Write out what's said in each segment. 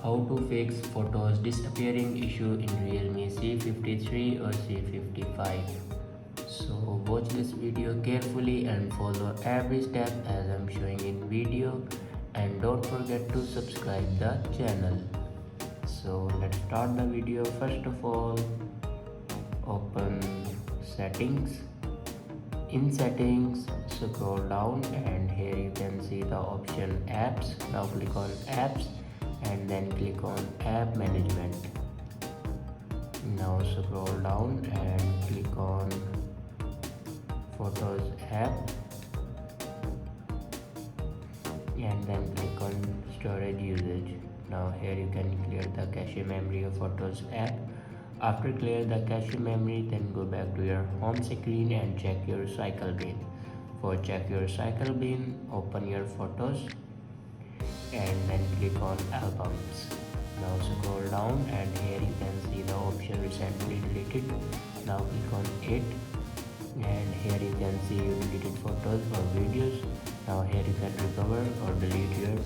How to fix photos disappearing issue in Realme C53 or C55. So watch this video carefully and follow every step as I'm showing in video, and don't forget to subscribe the channel. So let's start the video. First of all, open settings. In settings, scroll down and here you can see the option apps. Now click on apps and then click on app management. Now scroll down and click on photos app and then click on storage usage. Now here you can clear the cache memory of photos app. After clear the cache memory, then go back to your home screen and check your cycle bin. For check your cycle bin, open your photos and then click on albums. Now scroll down and here you can see the option recently deleted. Now click on it and here you can see your deleted photos or videos. Now here you can recover or delete your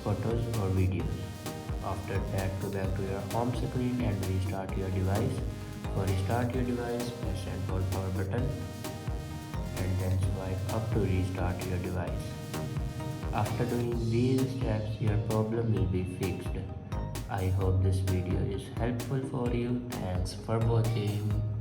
photos or videos. After that, go back to your home screen and restart your device. For restart your device, press and hold power button and then swipe up to restart your device. After doing these steps, your problem will be fixed. I hope this video is helpful for you. Thanks for watching.